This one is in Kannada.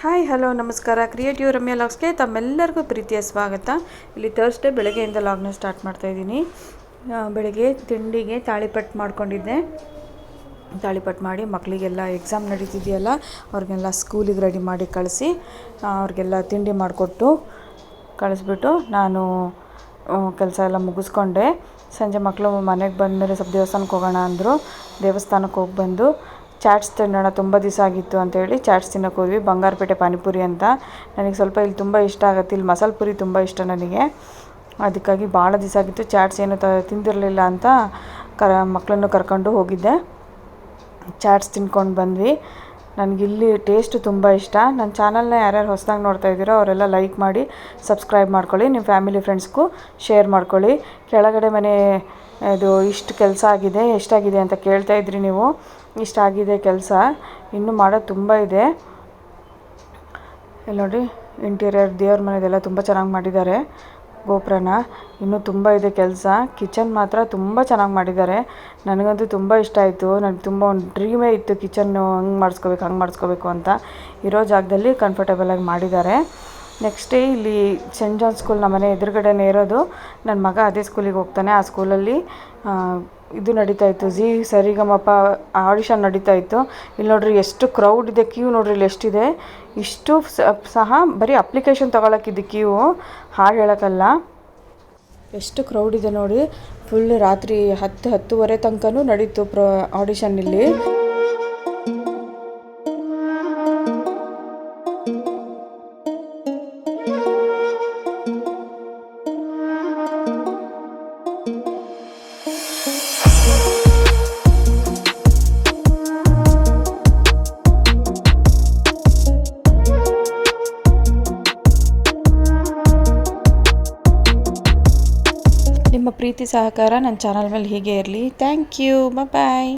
ಹಾಯ್ ಹಲೋ ನಮಸ್ಕಾರ. ಕ್ರಿಯೇಟಿವ್ ರಮ್ಯಾ ಲಾಗ್ಸ್ಗೆ ತಮ್ಮೆಲ್ಲರಿಗೂ ಪ್ರೀತಿಯ ಸ್ವಾಗತ. ಇಲ್ಲಿ ಥರ್ಸ್ಡೇ ಬೆಳಗ್ಗೆಯಿಂದ ಲಾಗ್ನ ಸ್ಟಾರ್ಟ್ ಮಾಡ್ತಾಯಿದ್ದೀನಿ. ಬೆಳಗ್ಗೆ ತಿಂಡಿಗೆ ತಾಳಿಪಟ್ಟು ಮಾಡ್ಕೊಂಡಿದ್ದೆ. ತಾಳಿಪಟ್ಟು ಮಾಡಿ ಮಕ್ಕಳಿಗೆಲ್ಲ ಎಕ್ಸಾಮ್ ನಡೀತಿದೆಯಲ್ಲ, ಅವ್ರಿಗೆಲ್ಲ ಸ್ಕೂಲಿಗೆ ರೆಡಿ ಮಾಡಿ ಕಳಿಸಿ ಅವ್ರಿಗೆಲ್ಲ ತಿಂಡಿ ಮಾಡಿಕೊಟ್ಟು ಕಳಿಸ್ಬಿಟ್ಟು ನಾನು ಕೆಲಸ ಎಲ್ಲ ಮುಗಿಸ್ಕೊಂಡೆ. ಸಂಜೆ ಮಕ್ಕಳು ಮನೆಗೆ ಬಂದಮೇಲೆ ಸ್ವಲ್ಪ ದೇವಸ್ಥಾನಕ್ಕೆ ಹೋಗೋಣ ಅಂದರು. ದೇವಸ್ಥಾನಕ್ಕೆ ಹೋಗಿ ಬಂದು ಚಾಟ್ಸ್ ತಿನ್ನೋಣ, ತುಂಬ ದಿವಸ ಆಗಿತ್ತು ಅಂತೇಳಿ ಚಾಟ್ಸ್ ತಿನ್ನೋಕೆ ಹೋದ್ವಿ. ಬಂಗಾರಪೇಟೆ ಪಾನಿಪುರಿ ಅಂತ. ನನಗೆ ಸ್ವಲ್ಪ ಇಲ್ಲಿ ತುಂಬ ಇಷ್ಟ ಆಗುತ್ತೆ. ಇಲ್ಲಿ ಮಸಾಲೆ ಪುರಿ ತುಂಬ ಇಷ್ಟ ನನಗೆ. ಅದಕ್ಕಾಗಿ ಭಾಳ ದಿವಸ ಆಗಿತ್ತು ಚಾಟ್ಸ್ ಏನು ತಿಂದಿರಲಿಲ್ಲ ಅಂತ ಮಕ್ಕಳನ್ನು ಕರ್ಕೊಂಡು ಹೋಗಿದ್ದೆ. ಚಾಟ್ಸ್ ತಿನ್ಕೊಂಡು ಬಂದ್ವಿ. ನನಗಿಲ್ಲಿ ಟೇಸ್ಟು ತುಂಬ ಇಷ್ಟ. ನನ್ನ ಚಾನಲ್ನ ಯಾರ್ಯಾರು ಹೊಸದಾಗಿ ನೋಡ್ತಾ ಇದ್ದೀರೋ ಅವರೆಲ್ಲ ಲೈಕ್ ಮಾಡಿ ಸಬ್ಸ್ಕ್ರೈಬ್ ಮಾಡ್ಕೊಳ್ಳಿ. ನಿಮ್ಮ ಫ್ಯಾಮಿಲಿ ಫ್ರೆಂಡ್ಸ್ಗೂ ಶೇರ್ ಮಾಡ್ಕೊಳ್ಳಿ. ಕೆಳಗಡೆ ಮನೆ ಇದು ಇಷ್ಟು ಕೆಲಸ ಆಗಿದೆ, ಎಷ್ಟಾಗಿದೆ ಅಂತ ಕೇಳ್ತಾಯಿದ್ರಿ ನೀವು. ಇಷ್ಟಾಗಿದೆ ಕೆಲಸ, ಇನ್ನೂ ಮಾಡೋದು ತುಂಬ ಇದೆ. ಇಲ್ಲಿ ನೋಡಿ, ಇಂಟೀರಿಯರ್ ದೇವ್ರ ಮನೆದೆಲ್ಲ ತುಂಬ ಚೆನ್ನಾಗಿ ಮಾಡಿದ್ದಾರೆ. ಗೋಪುರನ ಇನ್ನೂ ತುಂಬ ಇದೆ ಕೆಲಸ. ಕಿಚನ್ ಮಾತ್ರ ತುಂಬ ಚೆನ್ನಾಗಿ ಮಾಡಿದ್ದಾರೆ. ನನಗಂತೂ ತುಂಬ ಇಷ್ಟ ಆಯಿತು. ನನಗೆ ತುಂಬ ಒಂದು ಡ್ರೀಮೇ ಇತ್ತು, ಕಿಚನ್ನು ಹಂಗೆ ಮಾಡಿಸ್ಕೋಬೇಕು ಅಂತ. ಇರೋ ಜಾಗದಲ್ಲಿ ಕಂಫರ್ಟೇಬಲಾಗಿ ಮಾಡಿದ್ದಾರೆ. ನೆಕ್ಸ್ಟ್ ಇಲ್ಲಿ ಸೆಂಟ್ ಜಾನ್ ಸ್ಕೂಲ್ ನಮ್ಮ ಮನೆ ಎದುರುಗಡೆನೇ ಇರೋದು. ನನ್ನ ಮಗ ಅದೇ ಸ್ಕೂಲಿಗೆ ಹೋಗ್ತಾನೆ. ಆ ಸ್ಕೂಲಲ್ಲಿ ಇದು ನಡೀತಾಯಿತ್ತು, ಜಿ ಸರಿಗಮಪ ಆಡಿಷನ್ ನಡೀತಾಯಿತ್ತು. ಇಲ್ಲಿ ನೋಡ್ರಿ ಎಷ್ಟು ಕ್ರೌಡ್ ಇದೆ, ಕ್ಯೂ ನೋಡ್ರಿ ಇಲ್ಲಿ ಎಷ್ಟಿದೆ. ಇಷ್ಟು ಸಹ ಬರೀ ಅಪ್ಲಿಕೇಶನ್ ತೊಗೊಳಕ್ಕಿದ್ದು ಕ್ಯೂ, ಹಾಡು ಹೇಳೋಕ್ಕಲ್ಲ. ಎಷ್ಟು ಕ್ರೌಡ್ ಇದೆ ನೋಡಿ. ಫುಲ್ ರಾತ್ರಿ 10-10:30 ತನಕನೂ ನಡೀತು ಆಡಿಷನ್ ಇಲ್ಲಿ. ನಿಮ್ಮ ಪ್ರೀತಿ ಸಹಕಾರ ನನ್ನ ಚಾನಲ್ ಮೇಲೆ ಹೀಗೆ ಇರಲಿ. Thank you. ಬಾಯ್.